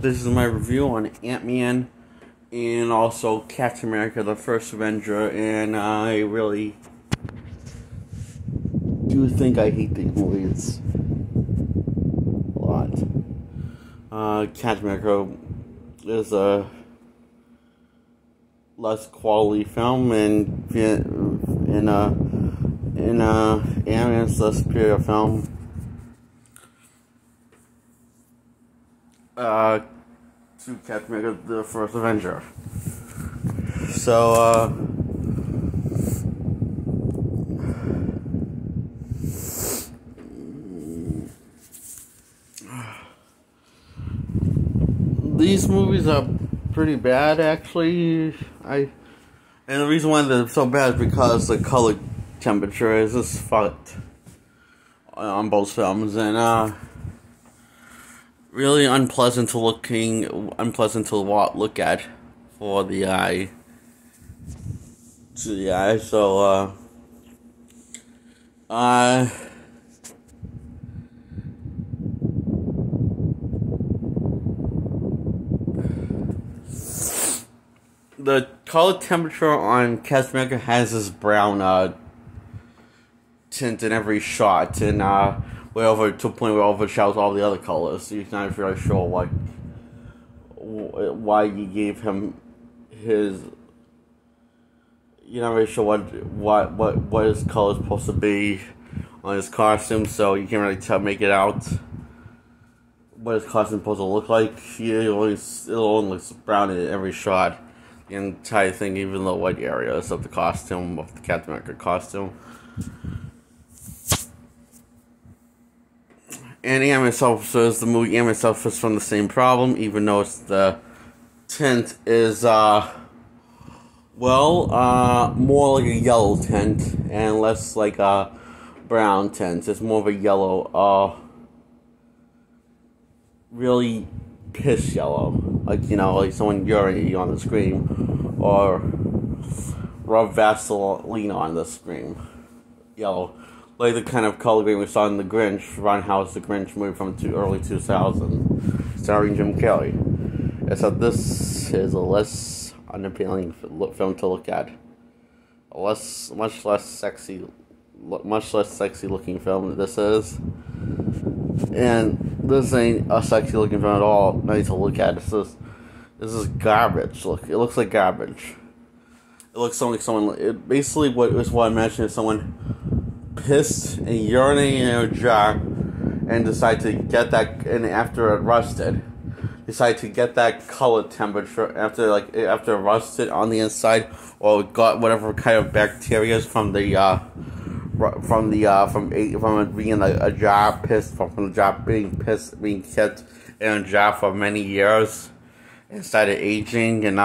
This is my review on Ant-Man and also Captain America, the first Avenger, and I really do think I hate these movies a lot. Captain America is a less quality film, and Ant-Man's the superior film. To Captain America, the first Avenger. So, these movies are pretty bad, actually. And the reason why they're so bad is because the color temperature is just fucked on both films, and really unpleasant to look at for the eye. To the eye, so the color temperature on Captain America has this brown tint in every shot, and to a point where it overshadows all the other colors. So you're not really sure why you gave him his. You're not really sure what his color is supposed to be on his costume, so you can't really make it out what his costume is supposed to look like. It'll only look brown in every shot. The entire thing, even the white areas of the costume, of the Captain America costume. And Ant-Man suffers, the movie Ant-Man suffers from the same problem, even though the tint is, more like a yellow tint, and less like a brown tint. It's more of a yellow, really piss yellow. Like someone urinating on the screen, or rub Vaseline on the screen. Yellow. Like the kind of color green we saw in The Grinch, Ron Howard's The Grinch movie from the early 2000s, starring Jim Carrey. Except this is a less unappealing film to look at. Much less sexy looking film than this is. And this ain't a sexy looking film at all. Nice to look at. This is garbage. Look, it looks like garbage. It looks like someone. Basically, what I imagine is someone pissed and urinating in a jar, and decide to get that, and after it rusted, decide to get that color temperature after it rusted on the inside, or got whatever kind of bacteria from being a jar pissed, from the jar being kept in a jar for many years, and started aging and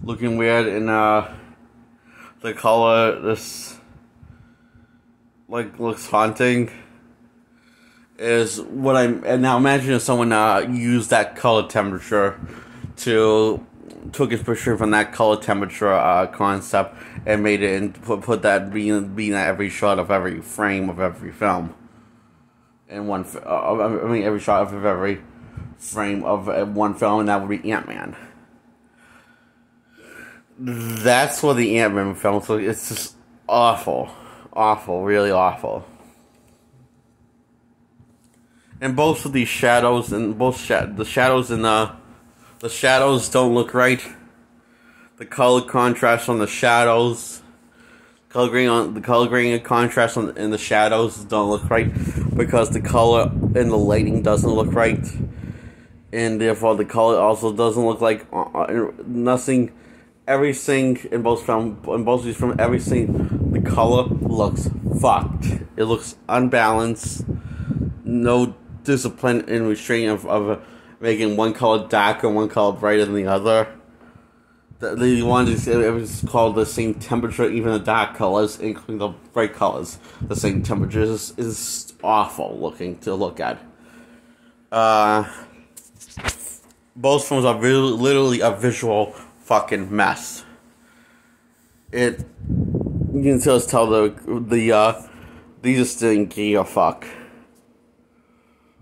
looking weird, and the color looks haunting. Is what and now imagine if someone used that color temperature took his picture from that color temperature concept and made it and put that being at every shot of every frame of every film in one. Every shot of every frame of one film, and that would be Ant-Man. That's what the Ant-Man film. So it's just awful, really awful. And both of these shadows, and the shadows don't look right. The color contrast on the shadows, color grading and contrast in the shadows don't look right, because the color in the lighting doesn't look right, and therefore the color also doesn't look like nothing. Everything in both of these films, everything, the color looks fucked. It looks unbalanced. No discipline and restraint of making one color darker and one color brighter than the other. They wanted to, it was called the same temperature, even the dark colors, including the bright colors, the same temperature. Is awful looking to look at. Both films are literally a visual fucking mess. You can just tell these just didn't give a fuck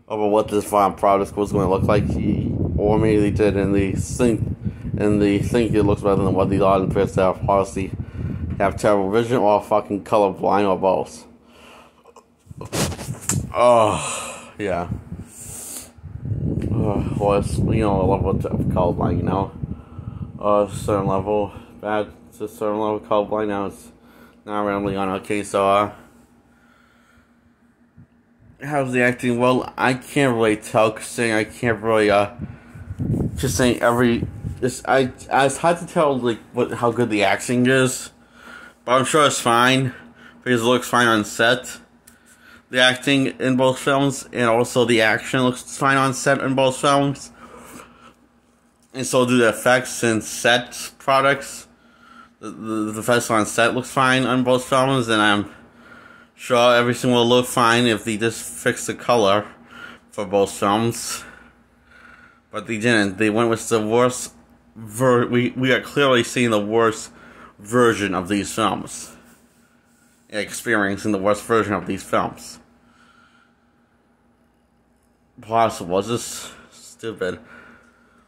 over what this final product was going to look like, or maybe they did and they think it looks better than what the audience appears to have policy, have terrible vision, or fucking colorblind, or both. Oh, yeah. Well, it's, a level of colorblind, a certain level, bad to a certain level of colorblind. Now it's not randomly on. Okay, so, how's the acting? Well, I can't really tell, considering I can't really, just saying it's hard to tell, like, how good the acting is, but I'm sure it's fine, because it looks fine on set. The acting in both films, and also the action looks fine on set in both films. And so do the effects and set products. The effects on set looks fine on both films, and I'm sure everything will look fine if they just fix the color for both films. But they didn't. They went with the worst we are clearly seeing the worst version of these films. Experiencing the worst version of these films. Possible. It's just stupid.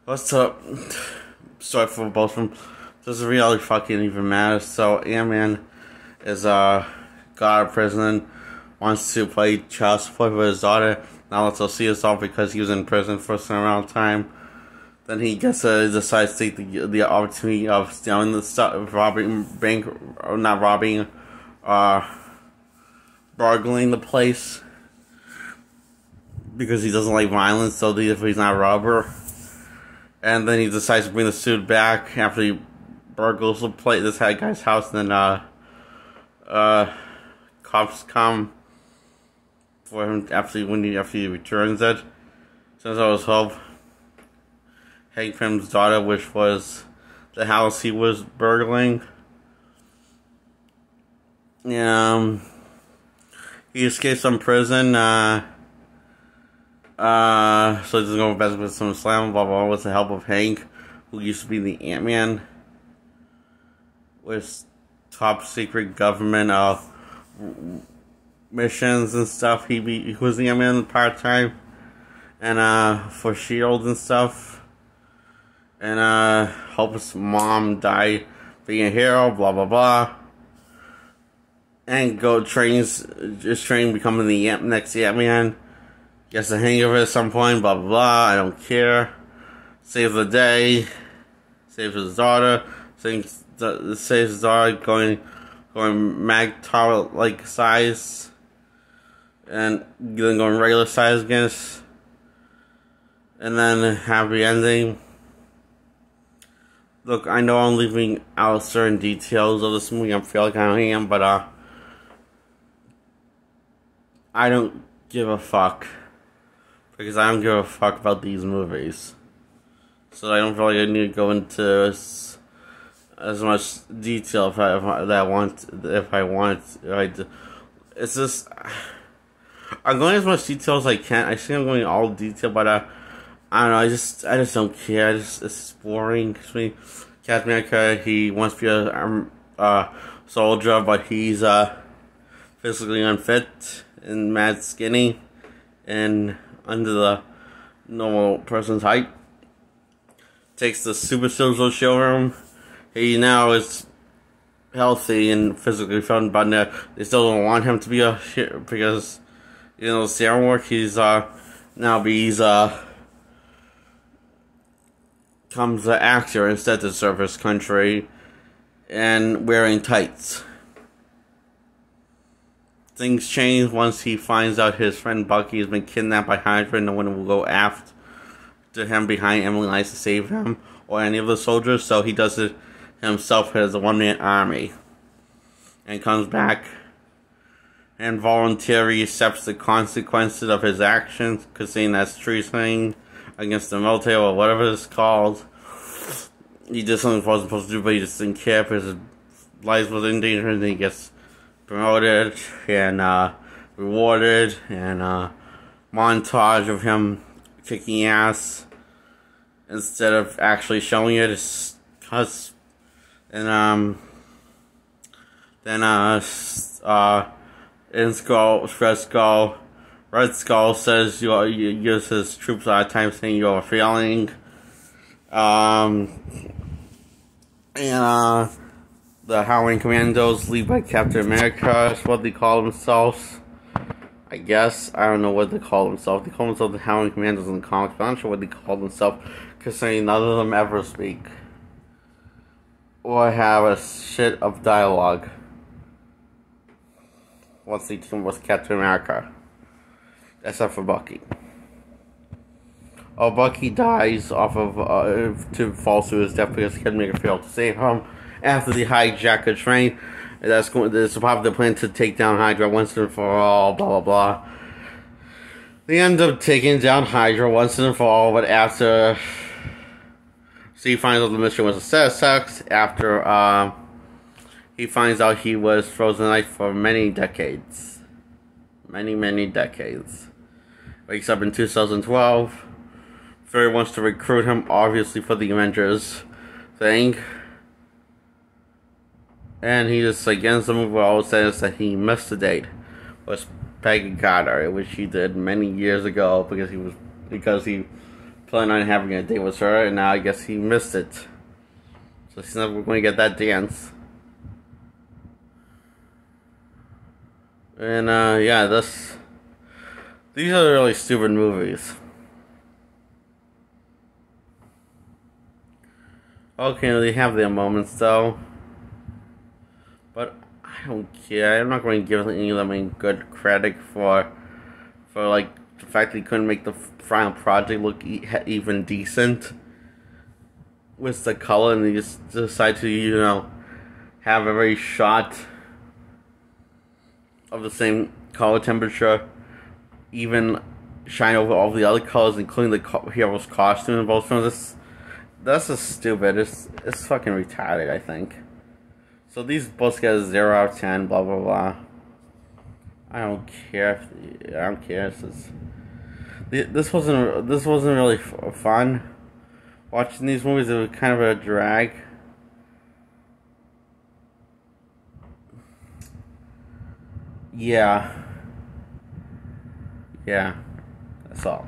Let's start for both of them. Doesn't really fucking even matter. So, Ant-Man is got out of prison, wants to play child support with his daughter. Now let's see himself because he was in prison for some amount of time. Then he decides to take the opportunity of stealing the stuff, burgling the place, because he doesn't like violence, so he's not a robber. And then he decides to bring the suit back after he burgles this guy's house, and then cops come for him after he returns it. Since I was hope Hank Pym's daughter, which was the house he was burgling. He escapes from prison, so he's going back with some slam, blah, blah, with the help of Hank, who used to be the Ant-Man, with top secret government missions and stuff. He was the Ant-Man part-time, and for S.H.I.E.L.D. and stuff, and help his mom die being a hero, blah, blah, blah. And becoming the next Ant-Man. Gets the hang of it at some point, blah, blah, blah. I don't care. Saves the day. Saves his daughter. Saves his daughter going mag tower like size. And then going regular size again. And then happy ending. Look, I know I'm leaving out certain details of this movie. I feel like I am, but I don't give a fuck, because I don't give a fuck about these movies. So I don't feel like I need to go into as much detail if I want. It's just I'm going as much detail as I can. I think I'm going all detail, but I don't know. I just don't care. It's boring to me. Captain America, he wants to be a soldier, but he's physically unfit and mad skinny and under the normal person's height. Takes the super soldier showroom. He now is healthy and physically fit, but they still don't want him to be a hero because serum work. He's becomes an actor instead to serve his country and wearing tights. Things change once he finds out his friend Bucky has been kidnapped by Hydra, and no one will go after him behind Emily Lights to save him or any of the soldiers, so he does it himself as a one-man army. And comes back and voluntarily accepts the consequences of his actions, because seeing that's treason against the military or whatever it's called. He did something he wasn't supposed to do, but he just didn't care because his life was in danger, and then he gets promoted and rewarded, and montage of him kicking ass instead of actually showing it. It's cuts, and then in Skull, Red Skull Red Skull says you use his troops a lot of times saying you're failing. The Howling Commandos, lead by Captain America, is what they call themselves. I guess. I don't know what they call themselves. They call themselves the Howling Commandos in the comics, but I'm not sure what they call themselves, considering none of them ever speak. Or have a shit of dialogue. Once they team with Captain America. Except for Bucky. Bucky dies off of, to fall to his death because Captain America failed to save him after they hijack a train. That's part of the plan to take down Hydra once and for all, blah blah blah. They end up taking down Hydra once and for all, but after he finds out the mission was a success, after he finds out he was frozen in ice for many decades. Many decades. Wakes up in 2012. Fury wants to recruit him, obviously, for the Avengers thing. And he just, like, ends the movie all says that he missed the date. Was Peggy Carter, which he did many years ago because he planned on having a date with her, and now I guess he missed it. So he's never going to get that dance. And, yeah, these are really stupid movies. Okay, they have their moments, though. But I don't care. I'm not going to give any of them any good credit for like, the fact that he couldn't make the final project look even decent with the color, and they just decide to, you know, have every shot of the same color temperature, even shine over all the other colors, including the hero's costume in both films. That's just stupid. It's fucking retarded, I think. So these both get a 0 out of 10, blah blah blah. I don't care. I don't care. This wasn't really fun. Watching these movies, it was kind of a drag. Yeah. That's all.